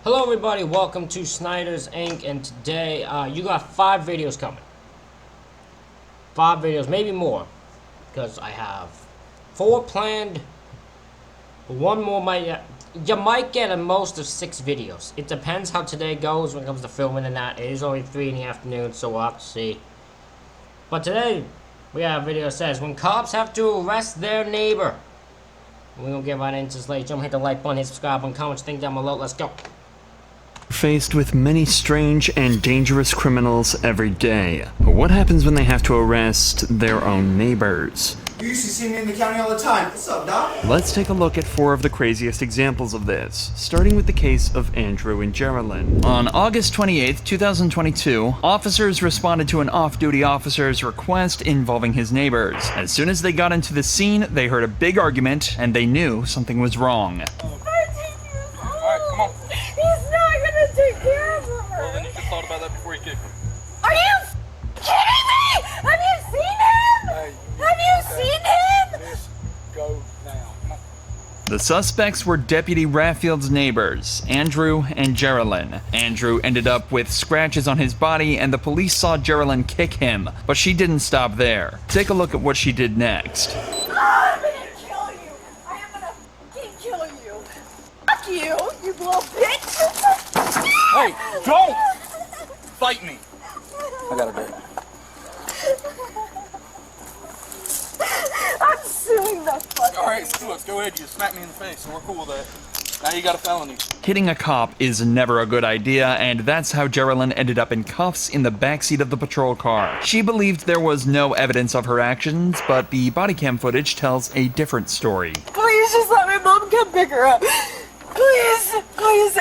Hello everybody, welcome to Snyder's Inc. And today you got 5 videos coming. 5 videos, maybe more, because I have 4 planned. 1 more might, you might get a most of 6 videos. It depends how today goes when it comes to filming and that. It is only 3 in the afternoon, so we'll have to see. But today we have a video that says when cops have to arrest their neighbor. We're gonna get right into this later. Hit the like button, hit subscribe, and comment, think down below. Let's go. Faced with many strange and dangerous criminals every day. But what happens when they have to arrest their own neighbors? You used to see me in the county all the time. What's up, Doc? Let's take a look at 4 of the craziest examples of this, starting with the case of Andrew and Geraldine. On August 28, 2022, officers responded to an off-duty officer's request involving his neighbors. As soon as they got into the scene, they heard a big argument, and they knew something was wrong. Take care of her. Well, then you should have thought about that before you kicked him. Are you kidding me? Have you seen him? Hey, Have you seen him? Just go now. Come on. The suspects were Deputy Raffield's neighbors, Andrew and Geraldine. Andrew ended up with scratches on his body, and the police saw Geraldine kick him, but she didn't stop there. Take a look at what she did next. I'm gonna kill you. I am gonna fucking kill you. Fuck you, you little bitch. Hey, don't fight me. I got a date. I'm suing the fuck. All right, so let's go ahead. You smack me in the face, and we're cool with that. Now you got a felony. Hitting a cop is never a good idea, and that's how Geraldine ended up in cuffs in the backseat of the patrol car. She believed there was no evidence of her actions, but the body cam footage tells a different story. Please just let my mom come pick her up. Please, please.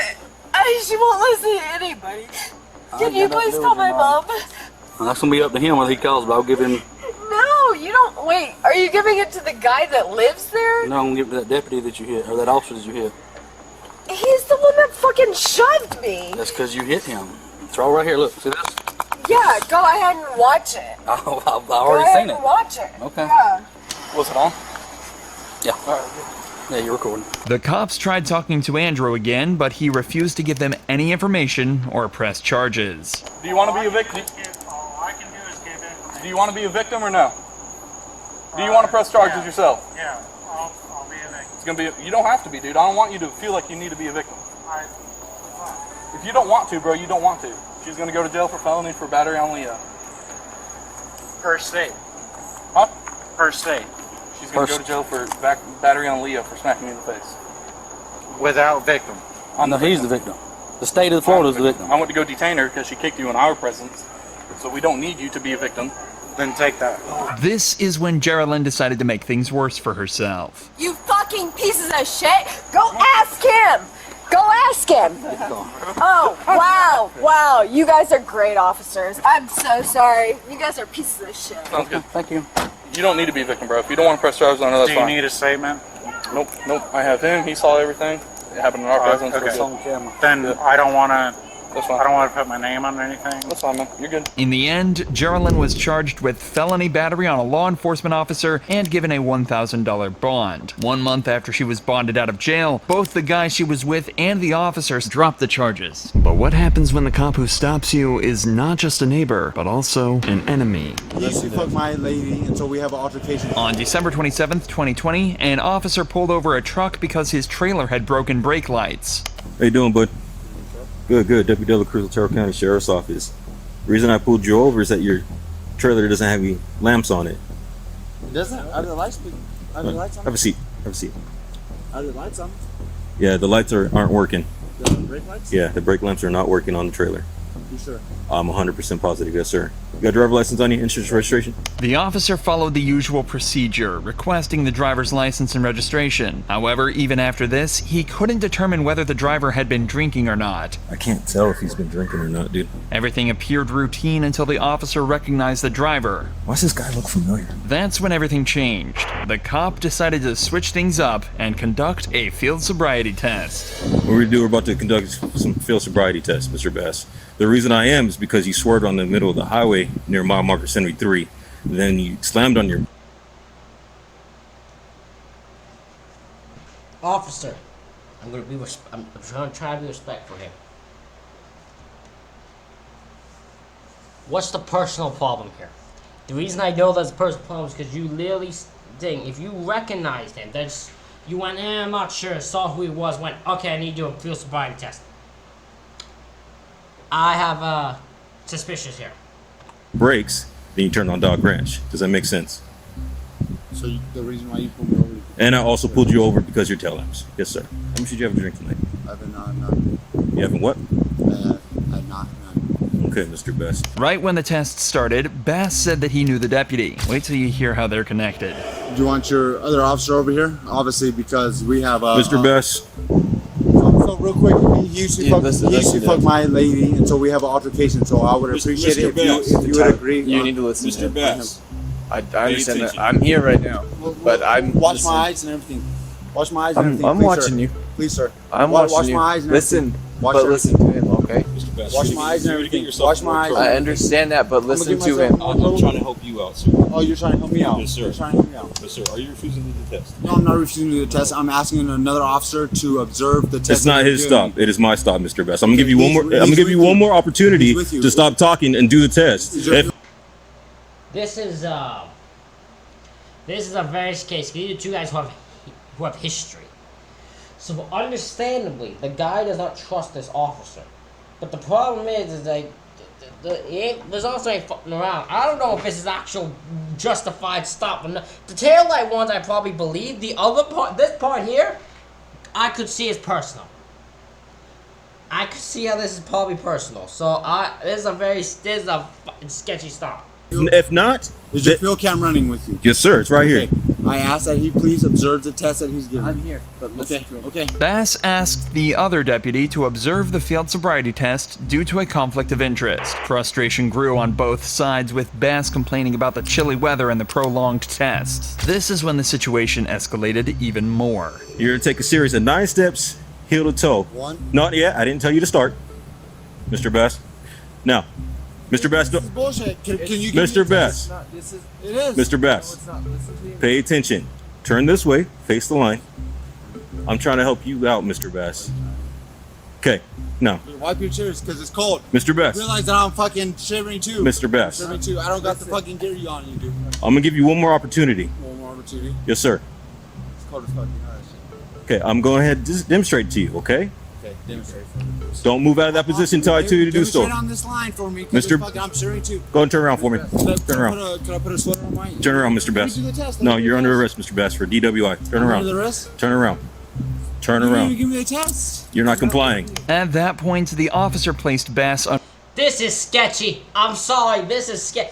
She won't listen to anybody. Can you please call my mom? Well, that's gonna be up to him whether he calls, but I'll give him. No, you don't. Wait, are you giving it to the guy that lives there? No, I'm gonna give it to that deputy that you hit, or that officer that you hit. He's the one that fucking shoved me. That's because you hit him. It's all right here. Look, see this? Yeah, go ahead and watch it. I've Go already ahead seen and it. watch it. Okay. Yeah. Was it on? Yeah. All right. Yeah, you're recording. The cops tried talking to Andrew again, but he refused to give them any information or press charges. Do you want to be a victim? All I can do is give information. Do you want to be a victim or no? Do you want to press charges Yeah. yourself? Yeah, I'll be a victim. It's gonna be. You don't have to be, dude. I don't want you to feel like you need to be a victim. If you don't want to, bro, you don't want to. She's gonna go to jail for felony for battery on Leah. Per state. Huh? Per state. She's gonna go to jail for battery on Leah for smacking me in the face. Without victim. He's the victim. The state of Florida is the victim. I went to go detain her because she kicked you in our presence. So we don't need you to be a victim. Then take that. This is when Geraldine decided to make things worse for herself. You fucking pieces of shit. Go ask him. Go ask him. Oh, wow. Wow. You guys are great officers. I'm so sorry. You guys are pieces of shit. Sounds good. Thank you. You don't need to be a victim, bro. If you don't want to press charges on her, that's Do you fine. need a statement? Nope. I have him. He saw everything. It happened in our presence. okay. We're good. Then I don't want to. That's fine. I don't want to put my name on anything. That's fine, man. You're good. In the end, Geraldine was charged with felony battery on a law enforcement officer and given a $1,000 bond. 1 month after she was bonded out of jail, both the guy she was with and the officers dropped the charges. But what happens when the cop who stops you is not just a neighbor, but also an enemy? He used to fuck my lady until we have an altercation. On December 27th, 2020, an officer pulled over a truck because his trailer had broken brake lights. How you doing, bud? Good. Deputy Dela Cruz, Otero County Sheriff's Office. The reason I pulled you over is that your trailer doesn't have any lamps on it. Doesn't? Are the lights? Are the lights on? Have a seat. Are the lights on? Yeah, the lights aren't working. The brake lights? Yeah, the brake lamps are not working on the trailer. You sure? I'm 100% positive, yes, sir. You got a driver license on you? Insurance registration? The officer followed the usual procedure, requesting the driver's license and registration. However, even after this, he couldn't determine whether the driver had been drinking or not. I can't tell if he's been drinking or not, dude. Everything appeared routine until the officer recognized the driver. Why does this guy look familiar? That's when everything changed. The cop decided to switch things up and conduct a field sobriety test. We're about to conduct some field sobriety tests, Mr. Bass. The reason I am is because you swerved on the middle of the highway near mile marker 73. Then you slammed on your... Officer, I'm gonna be. I'm trying to be respectful here. What's the personal problem here? The reason I know there's a personal problem is because you literally think if you recognized him, that's you went, I'm not sure, saw who he was, went, okay, I need to do a field sobriety test. I have suspicious here. Brakes, then you turn on Dog Ranch. Does that make sense? So the reason why you pulled me over? And I also pulled you over because your tail lamps. Yes, sir. How much did you have a drink tonight? I've been none. You haven't what? I've not none. Okay, Mr. Best. Right when the test started, Bass said that he knew the deputy. Wait till you hear how they're connected. Do you want your other officer over here? Obviously, because we have a. Mr. Best, So real quick, he used to fuck my lady, and so we have an altercation. So I would appreciate it if you would agree. You need to listen to Mr. him. Best. I understand that. attention. I'm here right now, but I'm watch listen. my eyes and everything. Watch my eyes and I'm everything. I'm please, watching sir. you. Please, sir. I'm Watch watching you. my eyes and Listen, everything. Watch but everything. listen to him, okay? Mr. Best. Watch you're my gonna eyes get- and you're gonna get everything. yourself Watch in my more eyes. trouble. I understand that, but listen give to myself- him. I'm trying to help you out, sir. Oh, you're trying to help me out. Yes, sir. You're trying to help me out. Yes, sir. Are you refusing to do the test? No, I'm not refusing to do the test. I'm asking another officer to observe the test. It's not that his you're doing. stop. It is my stop, Mr. Best. I'm gonna give you one He's- more. I'm gonna he's give you with one you. more opportunity He's with you. to stop talking and do the test. Is your- This is a various case. These are two guys who have history. So understandably, the guy does not trust this officer. But the problem is like, there's also ain't fucking around. I don't know if this is actual justified stop or not. The tail light ones I probably believe. The other part, this part here, I could see as personal. I could see how this is probably personal. So this is a fucking sketchy stop. If not, Is your field cam running with you? yes, sir. It's right Okay. here. I ask that he please observe the test that he's giving. I'm here, but listen Okay. to him. Okay. Bass asked the other deputy to observe the field sobriety test due to a conflict of interest. Frustration grew on both sides, with Bass complaining about the chilly weather and the prolonged test. This is when the situation escalated even more. You're gonna take a series of 9 steps, heel to toe. One. Not yet. I didn't tell you to start, Mr. Best. Now, Mr. Best, This is bullshit. Can you give Mr. me a test? Best, It is. Mr. Best, pay attention. Turn this way. Face the line. I'm trying to help you out, Mr. Best. Okay. Now, Wipe your tears because it's cold. Mr. Best. Realize that I'm fucking shivering too. Mr. Best. Shivering too. I don't got the fucking gear you on, you do. I'm gonna give you one more opportunity. One more opportunity. Yes, sir. It's cold as fucking nice. Okay, I'm going ahead to demonstrate to you, okay? Okay, demonstrate. Don't move out of that position until I tell you to do so. Demonstrate on this line for me, 'cause Mr. it's fucking- I'm shivering too. Go and turn around for me. Turn around. Can I put a sweater on my? Turn around, Mr. Best. Let me do the test. No, you're under arrest, Mr. Best, for DWI. Turn Under around. the wrist. Turn around. Turn You didn't even around. give me the test. You're not complying. At that point, the officer placed Bass on. This is sketchy. I'm sorry. This is sketchy.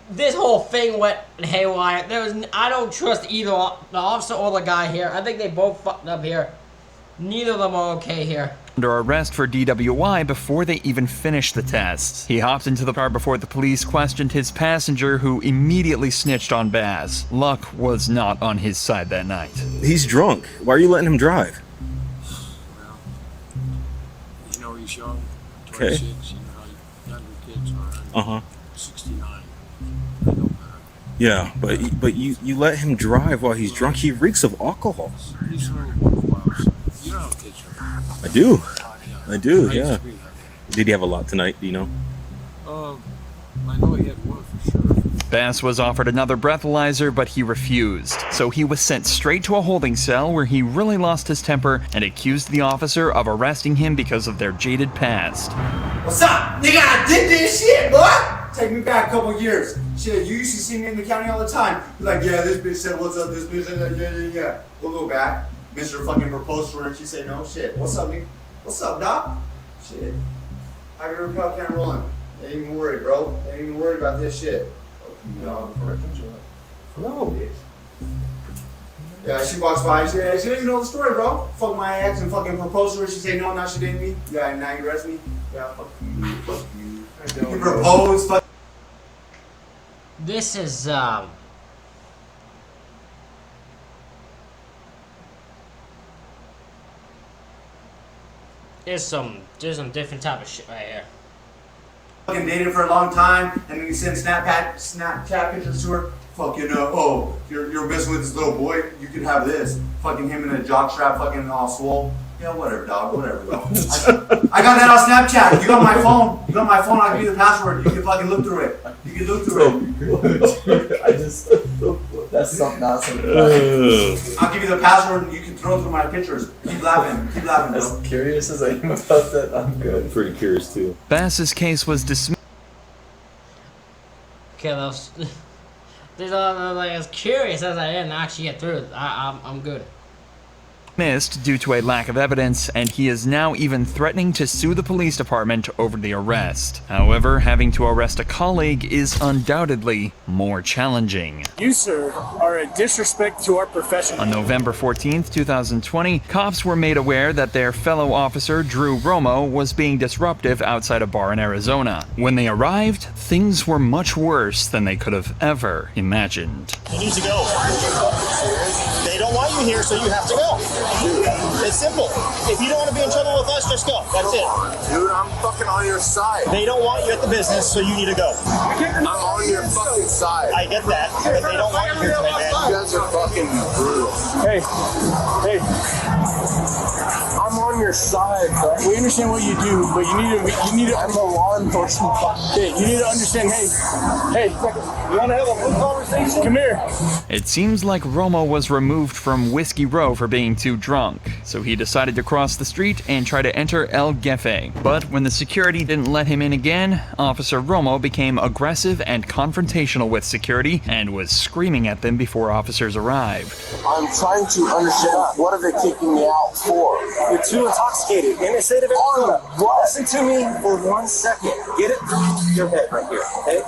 This whole thing went haywire. I don't trust either the officer or the guy here. I think they both fucked up here. Neither of them are okay here. Under arrest for DWI before they even finished the test. He hopped into the car before the police questioned his passenger, who immediately snitched on Bass. Luck was not on his side that night. He's drunk. Why are you letting him drive? You know he's young. Okay. 26. You know how younger kids are. Uh-huh. 69. They don't matter. Yeah, but you let him drive while he's drunk. He reeks of alcohol. He's a little wild. You know how kids are. I do. I do, I yeah. disagree with that. Did he have a lot tonight, do you know? I know he had one for sure. Bass was offered another breathalyzer, but he refused. So he was sent straight to a holding cell where he really lost his temper and accused the officer of arresting him because of their jaded past. What's up? Nigga, I did this shit, boy! Take me back a couple years. Shit, you used to see me in the county all the time. You're like, yeah, this bitch said what's up, this bitch said that, yeah. We'll go back. Mr. fucking proposed to her and she say no. Shit, what's up, nigga? What's up, doc? Shit. I got her cop cam rolling. Ain't even worried, bro. Ain't even worried about this shit. No, bitch. Yeah, she walks by, she didn't even know the story, bro. Fuck my ex and fucking proposed to her. She say no, now she dating me. Yeah, now you arrest me. Yeah, fuck you. Fuck you. You propose, fuck. This is there's some different type of shit right here. Fucking dated for a long time, and then you send Snapchat pictures to her. Fucking, oh, you're messing with this little boy, you could have this. Fucking him in a jock strap, fucking all swole. Yeah, whatever, dog. Whatever, bro. I got that on Snapchat. You got my phone. You got my phone. I'll give you the password. You can fucking look through it. You can look through it. I just that's something else. I'll give you the password and you can throw through my pictures. Keep laughing. Keep laughing, bro. As curious as I am about that, I'm good. I'm pretty curious too. Bass's case was dismissed. Okay, those. Like, as curious as I am to actually get through it, I'm good. Due to a lack of evidence, and he is now even threatening to sue the police department over the arrest. However, having to arrest a colleague is undoubtedly more challenging. You, sir, are a disrespect to our profession. On November 14th, 2020, cops were made aware that their fellow officer, Drew Romo, was being disruptive outside a bar in Arizona. When they arrived, things were much worse than they could have ever imagined. You need to go. They don't want you here, so you have to go. It's simple. If you don't want to be in trouble with us, just go. That's it. Dude, I'm fucking on your side. They don't want you at the business, so you need to go. I'm on your fucking side. I get that, but they don't want you here today, man. You guys are fucking brutal. Hey. I'm on your side, bro. We understand what you do, but you need to. I'm a law enforcement. Hey, you need to understand. Hey, you want to have a full conversation? Come here. It seems like Romo was removed from Whiskey Row for being too drunk, so he decided to cross the street and try to enter El Jefe. But when the security didn't let him in again, Officer Romo became aggressive and confrontational with security and was screaming at them before officers arrived. I'm trying to understand, what are they kicking me out for? You're too intoxicated. In a state of listen to me for 1 second. Get it through your head right here, okay?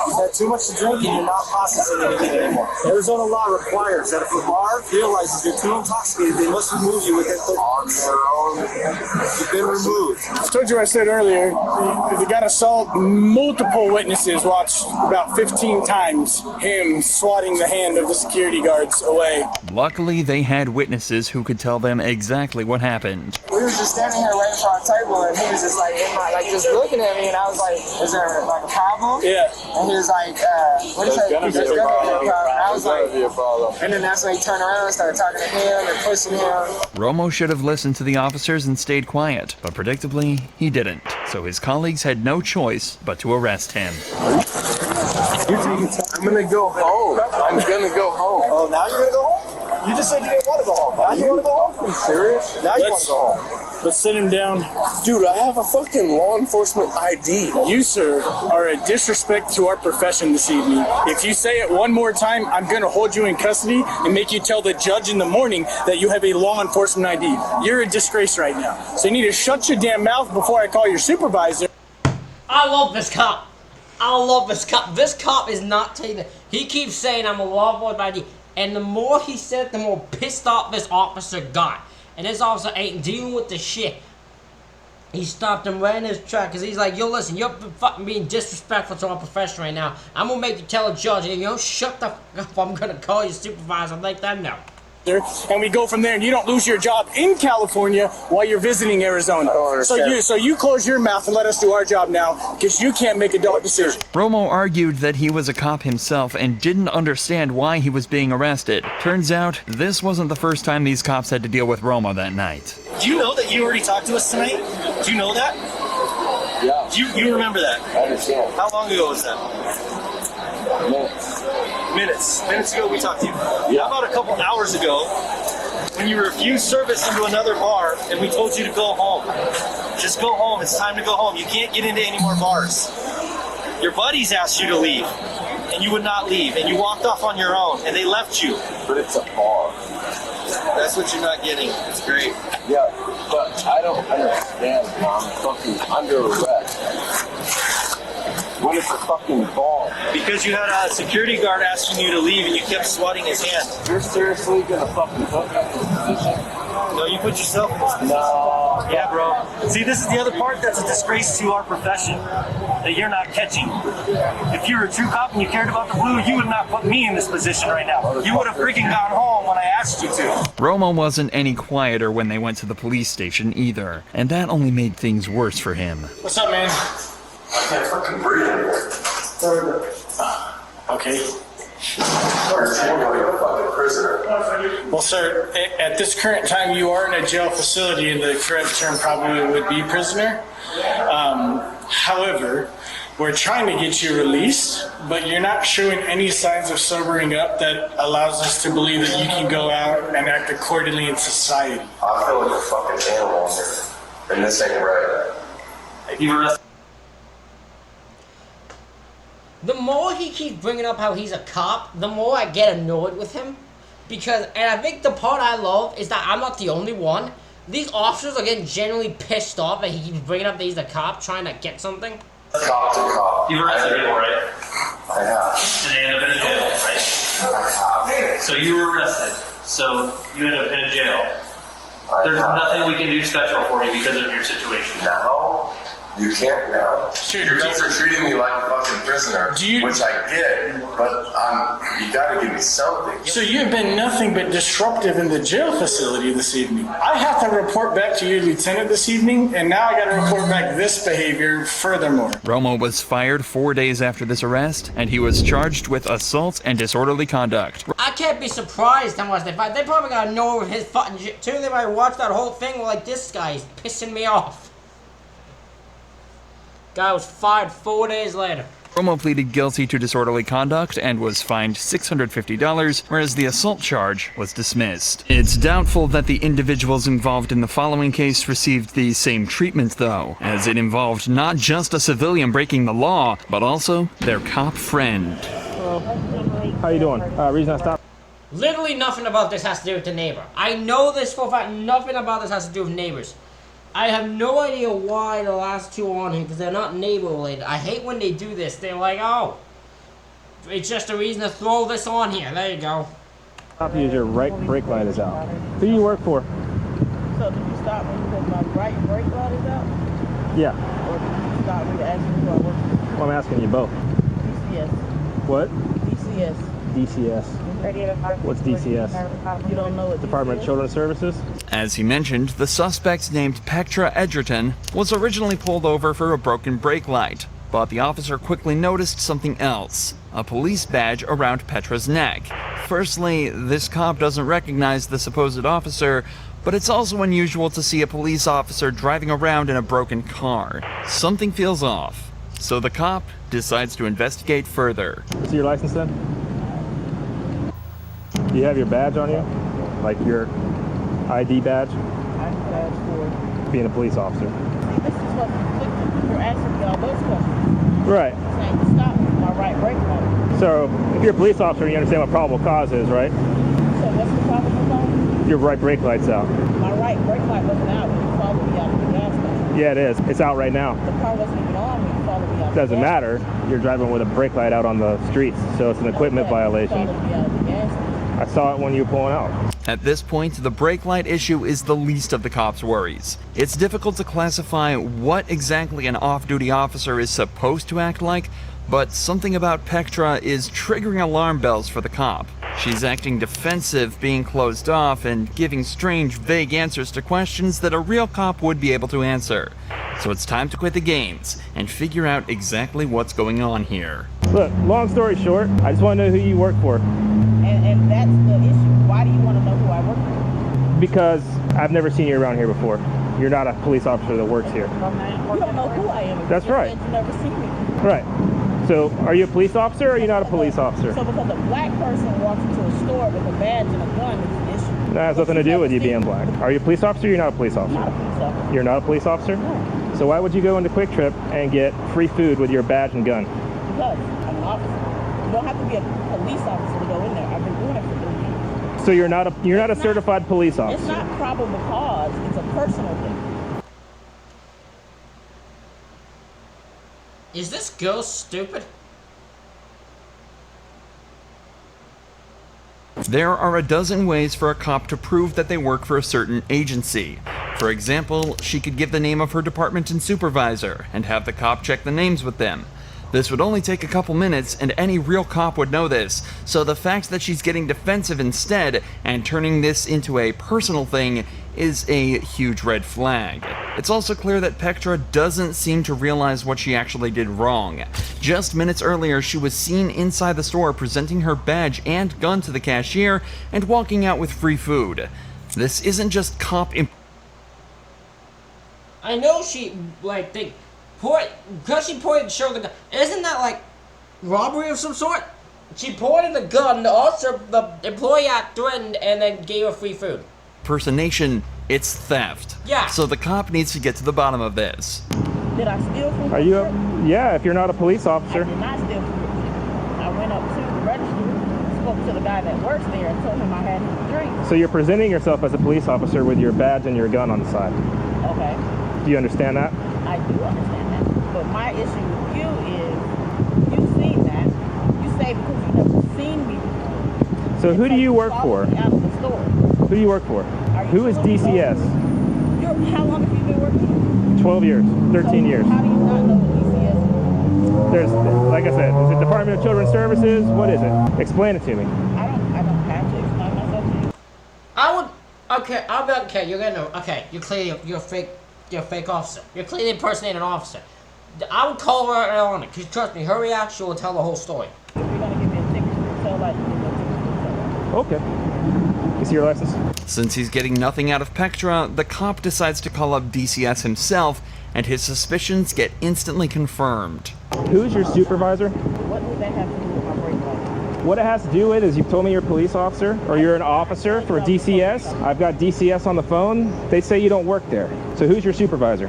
You've had too much to drink and you're not processing anything anymore. Arizona law requires that if a bar realizes you're too intoxicated, they must remove you within 30 minutes. You've been removed. I told you what I said earlier. They got assault. Multiple witnesses watched about 15 times him swatting the hand of the security guards away. Luckily, they had witnesses who could tell them exactly what happened. We was just standing here waiting for our table, and he was just like, just looking at me, and I was like, "Is there like a problem?" Yeah. And he was like, "What is that?" There's gonna be a problem. I was like, and then that's when he turned around and started talking to him and pushing him. Romo should have listened to the officers and stayed quiet, but predictably, he didn't. So his colleagues had no choice but to arrest him. I'm gonna go home. I'm gonna go home. Oh, now you're gonna go home? You just said you didn't want to go home. Now you want to go home? Are you serious? Now you want to go home. Let's sit him down. Dude, I have a fucking law enforcement ID. You, sir, are a disrespect to our profession this evening. If you say it one more time, I'm going to hold you in custody and make you tell the judge in the morning that you have a law enforcement ID. You're a disgrace right now. So you need to shut your damn mouth before I call your supervisor. I love this cop. I love this cop. This cop is not taking it. He keeps saying I'm a law enforcement ID. And the more he said, the more pissed off this officer got. And this officer ain't dealing with the shit. He stopped him right in his track because he's like, yo, listen, you're fucking being disrespectful to our profession right now. I'm going to make you tell a judge, and if you don't shut the fuck up, I'm going to call your supervisor and let them know. And we go from there, and you don't lose your job in California while you're visiting Arizona. I don't understand. So you close your mouth and let us do our job now, because you can't make a dog decision. Romo argued that he was a cop himself and didn't understand why he was being arrested. Turns out, this wasn't the first time these cops had to deal with Romo that night. Do you know that you already talked to us tonight? Do you know that? Yeah. Do you remember that? I understand. How long ago was that? Minutes ago we talked to you. Yeah. How about a couple hours ago when you refused service into another bar and we told you to go home? Just go home. It's time to go home. You can't get into any more bars. Your buddies asked you to leave and you would not leave and you walked off on your own and they left you. But it's a bar. That's what you're not getting. It's great. Yeah, but I don't understand why I'm fucking under arrest. When it's a fucking bar. Because you had a security guard asking you to leave and you kept swatting his hand. You're seriously gonna fucking put me in this position? No, you put yourself in this position. No. Yeah, bro. See, this is the other part that's a disgrace to our profession that you're not catching. If you were a true cop and you cared about the blue, you would not put me in this position right now. You would have freaking gone home when I asked you to. Romo wasn't any quieter when they went to the police station either, and that only made things worse for him. What's up, man? I can't fucking breathe anymore. Okay. You're a fucking prisoner. Well, sir, at this current time, you are in a jail facility, and the correct term probably would be prisoner. However, we're trying to get you released, but you're not showing any signs of sobering up that allows us to believe that you can go out and act accordingly in society. I feel like a fucking animal here, and this ain't right. You've arrested. The more he keeps bringing up how he's a cop, the more I get annoyed with him. Because, and I think the part I love is that I'm not the only one. These officers are getting genuinely pissed off that he keeps bringing up that he's a cop trying to get something. Cop to cop. You've arrested people, right? I have. And they end up in a jail, right? So you were arrested. So you end up in a jail. There's nothing we can do special for you because of your situation. Now, you can't now. You guys are treating me like a fucking prisoner, which I get, but you gotta give me something. So you've been nothing but disruptive in the jail facility this evening. I have to report back to you, Lieutenant, this evening, and now I gotta report back this behavior furthermore. Romo was fired 4 days after this arrest, and he was charged with assault and disorderly conduct. I can't be surprised how much they fight. They probably got to know of his fucking shit too. They might watch that whole thing like, this guy's pissing me off. Guy was fired 4 days later. Romo pleaded guilty to disorderly conduct and was fined $650, whereas the assault charge was dismissed. It's doubtful that the individuals involved in the following case received the same treatment, though, as it involved not just a civilian breaking the law, but also their cop friend. Hello. How you doing? Reason I stopped. Literally nothing about this has to do with the neighbor. I know this for a fact. Nothing about this has to do with neighbors. I have no idea why the last two are on here, because they're not neighbor related. I hate when they do this. They're like, oh, it's just a reason to throw this on here. There you go. Stop you as your right brake light is out. Who do you work for? So did you stop me because my right brake light is out? Yeah. Or did you stop me to ask me who I work for? Well, I'm asking you both. DCS. What? DCS. DCS. What's DCS? You don't know what Department of Children's Services? As he mentioned, the suspect named Petra Edgerton was originally pulled over for a broken brake light, but the officer quickly noticed something else, a police badge around Petra's neck. Firstly, this cop doesn't recognize the supposed officer, but it's also unusual to see a police officer driving around in a broken car. Something feels off, so the cop decides to investigate further. Is your license then? Do you have your badge on you? Like your ID badge? ID badge for being a police officer. See, this is what you're asking me all those questions. Right. Saying you stopped me with my right brake light. So, if you're a police officer, you understand what probable cause is, right? So what's the probable cause? Your right brake light's out. My right brake light wasn't out when you followed me out of the gas station. Yeah, it is. It's out right now. The car wasn't even on when you followed me out of the Doesn't gas matter. You're driving with a brake light out on the streets, so it's an equipment violation. You followed me out of the gas station. I saw it when you were pulling out. At this point, the brake light issue is the least of the cops' worries. It's difficult to classify what exactly an off-duty officer is supposed to act like, but something about Petra is triggering alarm bells for the cop. She's acting defensive, being closed off, and giving strange, vague answers to questions that a real cop would be able to answer. So it's time to quit the games and figure out exactly what's going on here. Look, long story short, I just want to know who you work for. And that's the issue. Why do you want to know who I work for? Because I've never seen you around here before. You're not a police officer that works here. You don't know who I am. That's right. You never seen me. Right. So, are you a police officer or are you not a police officer? So because a black person walks into a store with a badge and a gun, it's an issue. That has nothing to do with you being black. Are you a police officer or you're not a police officer? Not a police officer. You're not a police officer? No. So why would you go into Quick Trip and get free food with your badge and gun? Because I'm an officer. You don't have to be a police officer to go in there. I've been doing it for 3 years. So you're not a certified police officer. It's not probable cause. It's a personal thing. Is this girl stupid? There are a dozen ways for a cop to prove that they work for a certain agency. For example, she could give the name of her department and supervisor and have the cop check the names with them. This would only take a couple minutes and any real cop would know this, so the fact that she's getting defensive instead and turning this into a personal thing is a huge red flag. It's also clear that Petra doesn't seem to realize what she actually did wrong. Just minutes earlier, she was seen inside the store presenting her badge and gun to the cashier and walking out with free food. This isn't just I know she, like, because she pointed to show the gun. Isn't that, like, robbery of some sort? She pointed the gun, the employee got threatened, and then gave her free food. Impersonation, it's theft. Yeah. So the cop needs to get to the bottom of this. Did I steal from Are you? Yeah, if you're not a police officer. I did not steal from you. I went up to the register, spoke to the guy that works there, and told him I had his drink. So you're presenting yourself as a police officer with your badge and your gun on the side. Okay. Do you understand that? I do understand that. But my issue with you is, you've seen that. You say because you've never seen me before. So who do you work for? Out of the store. Who do you work for? Who is DCS? How long have you been working? 12 years, 13 years. How do you not know what DCS is? There's, like I said, is it Department of Children's Services? What is it? Explain it to me. I don't have to explain myself to you. I'll be okay, you're a fake officer. You're clearly impersonating an officer. I would call her on it, because trust me, her reaction will tell the whole story. If you're going to give me a ticket to tell that, you give me a ticket to tell. Okay. You see your license? Since he's getting nothing out of Petra, the cop decides to call up DCS himself, and his suspicions get instantly confirmed. Who's your supervisor? What would that have to do with my brake light? What it has to do with is you've told me you're a police officer, or you're an officer for DCS. I've got DCS on the phone. They say you don't work there. So who's your supervisor?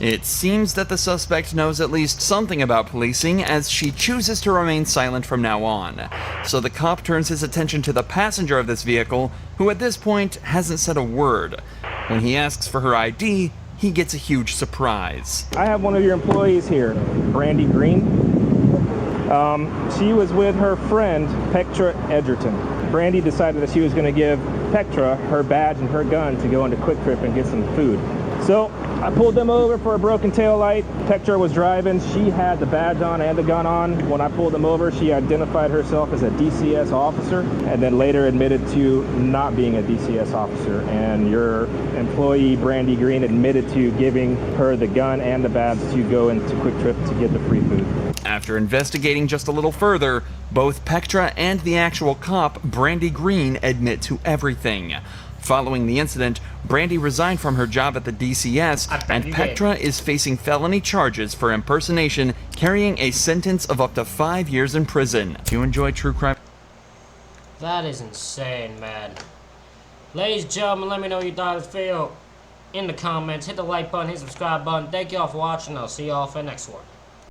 It seems that the suspect knows at least something about policing, as she chooses to remain silent from now on. So the cop turns his attention to the passenger of this vehicle, who at this point hasn't said a word. When he asks for her ID, he gets a huge surprise. I have one of your employees here, Brandy Green. She was with her friend, Petra Edgerton. Brandy decided that she was going to give Petra her badge and her gun to go into Quick Trip and get some food. So I pulled them over for a broken tail light. Petra was driving. She had the badge on and the gun on. When I pulled them over, she identified herself as a DCS officer and then later admitted to not being a DCS officer. And your employee, Brandy Green, admitted to giving her the gun and the badge to go into Quick Trip to get the free food. After investigating just a little further, both Petra and the actual cop, Brandy Green, admit to everything. Following the incident, Brandy resigned from her job at the DCS, and Petra is facing felony charges for impersonation, carrying a sentence of up to 5 years in prison. Do you enjoy true crime? That is insane, man. Ladies and gentlemen, let me know what you thought of this video in the comments. Hit the like button, hit the subscribe button. Thank you all for watching. I'll see you all for the next one.